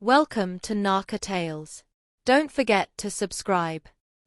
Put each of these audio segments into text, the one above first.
Welcome to Naka Tales. Don't forget to subscribe.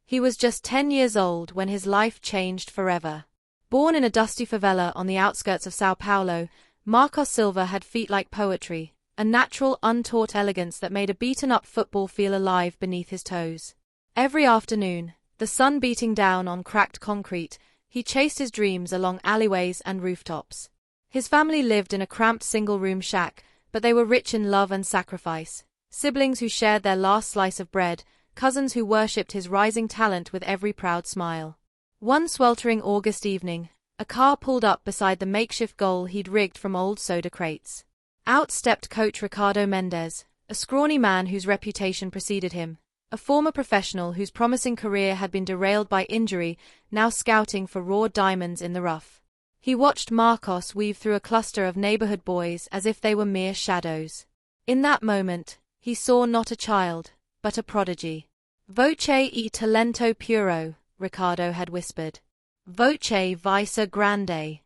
He was just 10 years old when his life changed forever. Born in a dusty favela on the outskirts of São Paulo, Marcos Silva had feet like poetry, a natural, untaught elegance that made a beaten-up football feel alive beneath his toes. Every afternoon, the sun beating down on cracked concrete, he chased his dreams along alleyways and rooftops. His family lived in a cramped single-room shack, but they were rich in love and sacrifice. Siblings who shared their last slice of bread, cousins who worshipped his rising talent with every proud smile. One sweltering August evening, a car pulled up beside the makeshift goal he'd rigged from old soda crates. Out stepped coach Ricardo Mendes, a scrawny man whose reputation preceded him, a former professional whose promising career had been derailed by injury, now scouting for raw diamonds in the rough. He watched Marcos weave through a cluster of neighborhood boys as if they were mere shadows. In that moment, he saw not a child, but a prodigy. Voce e talento puro, Ricardo had whispered. Voce vice grande.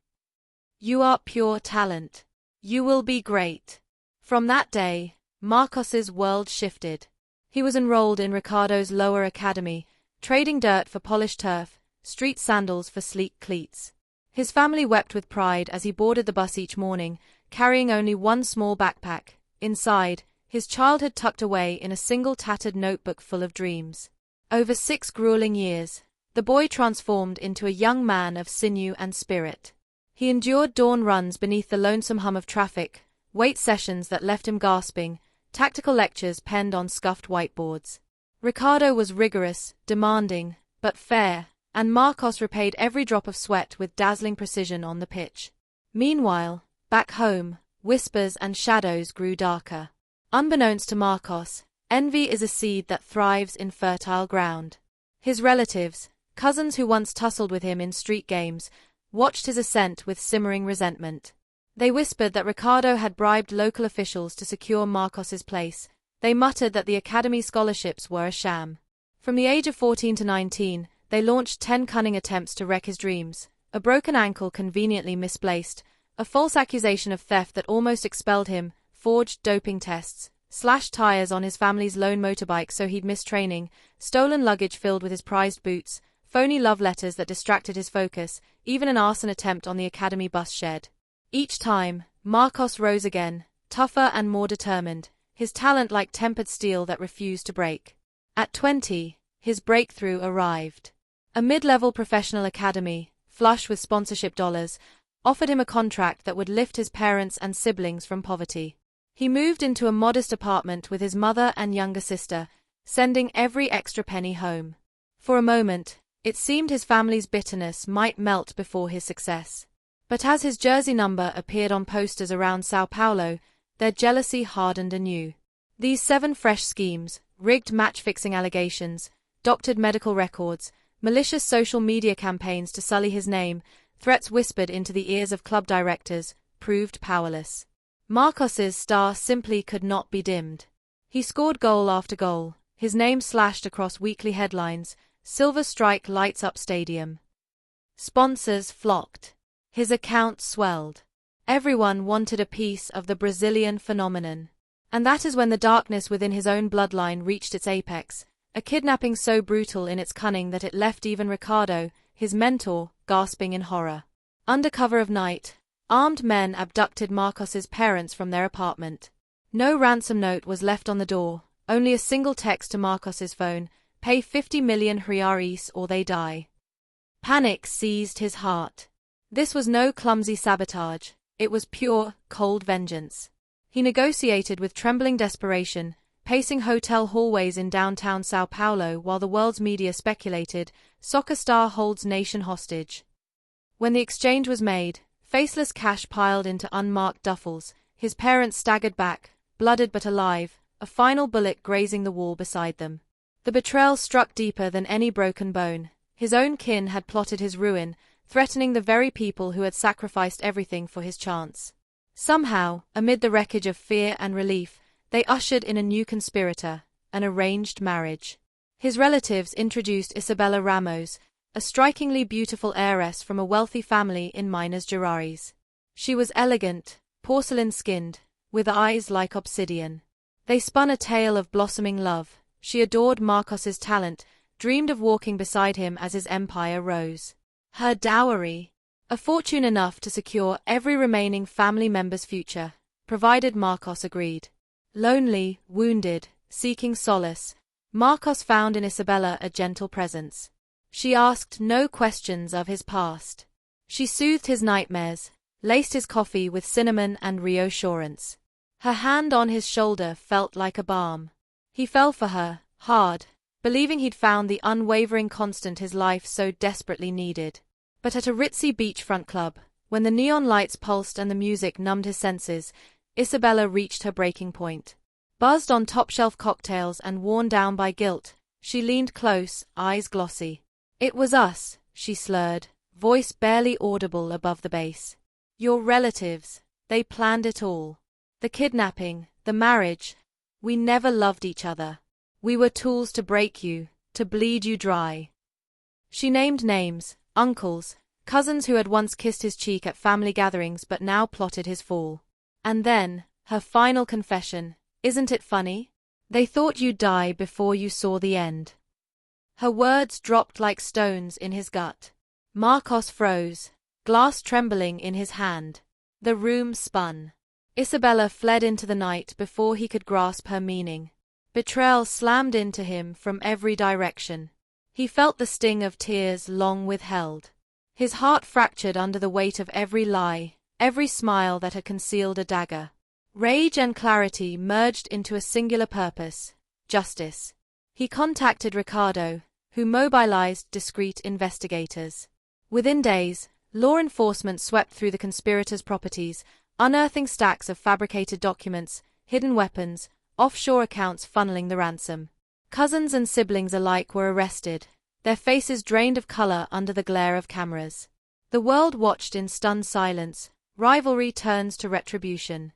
You are pure talent. You will be great. From that day, Marcos's world shifted. He was enrolled in Ricardo's lower academy, trading dirt for polished turf, street sandals for sleek cleats. His family wept with pride as he boarded the bus each morning, carrying only one small backpack. Inside, his childhood tucked away in a single tattered notebook full of dreams. Over 6 grueling years, the boy transformed into a young man of sinew and spirit. He endured dawn runs beneath the lonesome hum of traffic, weight sessions that left him gasping, tactical lectures penned on scuffed whiteboards. Ricardo was rigorous, demanding, but fair, and Marcos repaid every drop of sweat with dazzling precision on the pitch. Meanwhile, back home, whispers and shadows grew darker. Unbeknownst to Marcos, envy is a seed that thrives in fertile ground. His relatives, cousins who once tussled with him in street games, watched his ascent with simmering resentment. They whispered that Ricardo had bribed local officials to secure Marcos's place. They muttered that the academy scholarships were a sham. From the age of 14 to 19, they launched 10 cunning attempts to wreck his dreams: a broken ankle conveniently misplaced, a false accusation of theft that almost expelled him, forged doping tests, slashed tires on his family's lone motorbike so he'd miss training, stolen luggage filled with his prized boots, phony love letters that distracted his focus, even an arson attempt on the academy bus shed. Each time, Marcos rose again, tougher and more determined, his talent like tempered steel that refused to break. At 20, his breakthrough arrived. A mid-level professional academy, flush with sponsorship dollars, offered him a contract that would lift his parents and siblings from poverty. He moved into a modest apartment with his mother and younger sister, sending every extra penny home. For a moment, it seemed his family's bitterness might melt before his success. But as his jersey number appeared on posters around São Paulo, their jealousy hardened anew. These 7 fresh schemes, rigged match-fixing allegations, doctored medical records, malicious social media campaigns to sully his name, threats whispered into the ears of club directors, proved powerless. Marcos's star simply could not be dimmed. He scored goal after goal, his name slashed across weekly headlines, Silver Strike lights up stadium. Sponsors flocked. His account swelled. Everyone wanted a piece of the Brazilian phenomenon. And that is when the darkness within his own bloodline reached its apex, a kidnapping so brutal in its cunning that it left even Ricardo, his mentor, gasping in horror. Under cover of night, armed men abducted Marcos's parents from their apartment. No ransom note was left on the door, only a single text to Marcos's phone: pay 50 million reais or they die. Panic seized his heart. This was no clumsy sabotage, it was pure, cold vengeance. He negotiated with trembling desperation, pacing hotel hallways in downtown São Paulo while the world's media speculated, soccer star holds nation hostage. When the exchange was made, faceless cash piled into unmarked duffels, his parents staggered back, blooded but alive, a final bullet grazing the wall beside them. The betrayal struck deeper than any broken bone. His own kin had plotted his ruin, threatening the very people who had sacrificed everything for his chance. Somehow, amid the wreckage of fear and relief, they ushered in a new conspirator, an arranged marriage. His relatives introduced Isabella Ramos, a strikingly beautiful heiress from a wealthy family in Minas Gerais. She was elegant, porcelain-skinned, with eyes like obsidian. They spun a tale of blossoming love. She adored Marcos's talent, dreamed of walking beside him as his empire rose. Her dowry, a fortune enough to secure every remaining family member's future, provided Marcos agreed. Lonely, wounded, seeking solace, Marcos found in Isabella a gentle presence. She asked no questions of his past. She soothed his nightmares, laced his coffee with cinnamon and reassurance. Her hand on his shoulder felt like a balm. He fell for her, hard, believing he'd found the unwavering constant his life so desperately needed. But at a ritzy beachfront club, when the neon lights pulsed and the music numbed his senses, Isabella reached her breaking point. Buzzed on top-shelf cocktails and worn down by guilt, she leaned close, eyes glossy. "It was us," she slurred, voice barely audible above the bass. "Your relatives, they planned it all. The kidnapping, the marriage. We never loved each other. We were tools to break you, to bleed you dry." She named names, uncles, cousins who had once kissed his cheek at family gatherings but now plotted his fall. And then, her final confession, "Isn't it funny? They thought you'd die before you saw the end." Her words dropped like stones in his gut. Marcos froze, glass trembling in his hand. The room spun. Isabella fled into the night before he could grasp her meaning. Betrayal slammed into him from every direction. He felt the sting of tears long withheld. His heart fractured under the weight of every lie, every smile that had concealed a dagger. Rage and clarity merged into a singular purpose: justice. He contacted Ricardo, who mobilized discreet investigators. Within days, law enforcement swept through the conspirators' properties, unearthing stacks of fabricated documents, hidden weapons, offshore accounts funneling the ransom. Cousins and siblings alike were arrested, their faces drained of color under the glare of cameras. The world watched in stunned silence, rivalry turns to retribution.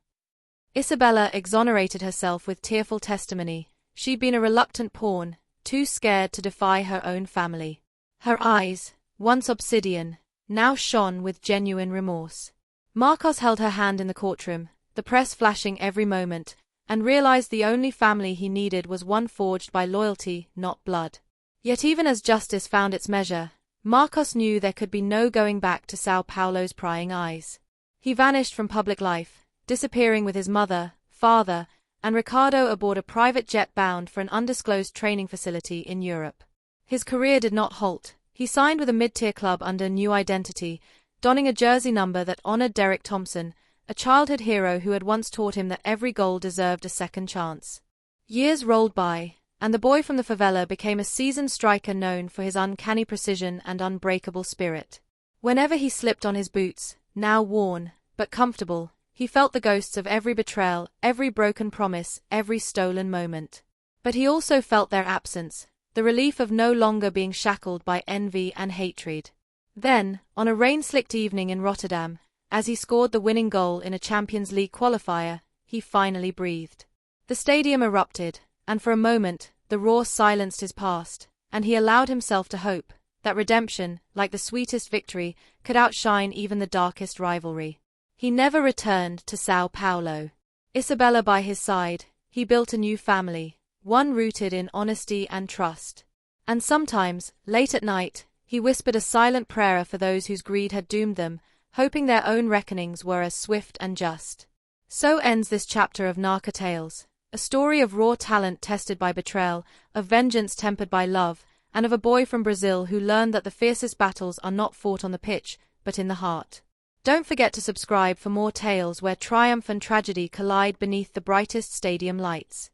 Isabella exonerated herself with tearful testimony. She'd been a reluctant pawn, too scared to defy her own family. Her eyes, once obsidian, now shone with genuine remorse. Marcos held her hand in the courtroom, the press flashing every moment, and realized the only family he needed was one forged by loyalty, not blood. Yet even as justice found its measure, Marcos knew there could be no going back to São Paulo's prying eyes. He vanished from public life, disappearing with his mother, father, and Ricardo aboard a private jet bound for an undisclosed training facility in Europe. His career did not halt. He signed with a mid-tier club under a new identity, donning a jersey number that honored Derek Thompson, a childhood hero who had once taught him that every goal deserved a second chance. Years rolled by, and the boy from the favela became a seasoned striker known for his uncanny precision and unbreakable spirit. Whenever he slipped on his boots, now worn, but comfortable, he felt the ghosts of every betrayal, every broken promise, every stolen moment. But he also felt their absence, the relief of no longer being shackled by envy and hatred. Then, on a rain-slicked evening in Rotterdam, as he scored the winning goal in a Champions League qualifier, he finally breathed. The stadium erupted, and for a moment, the roar silenced his past, and he allowed himself to hope that redemption, like the sweetest victory, could outshine even the darkest rivalry. He never returned to São Paulo. Isabella by his side, he built a new family, one rooted in honesty and trust. And sometimes, late at night, he whispered a silent prayer for those whose greed had doomed them, hoping their own reckonings were as swift and just. So ends this chapter of Naka Tales, a story of raw talent tested by betrayal, of vengeance tempered by love, and of a boy from Brazil who learned that the fiercest battles are not fought on the pitch, but in the heart. Don't forget to subscribe for more tales where triumph and tragedy collide beneath the brightest stadium lights.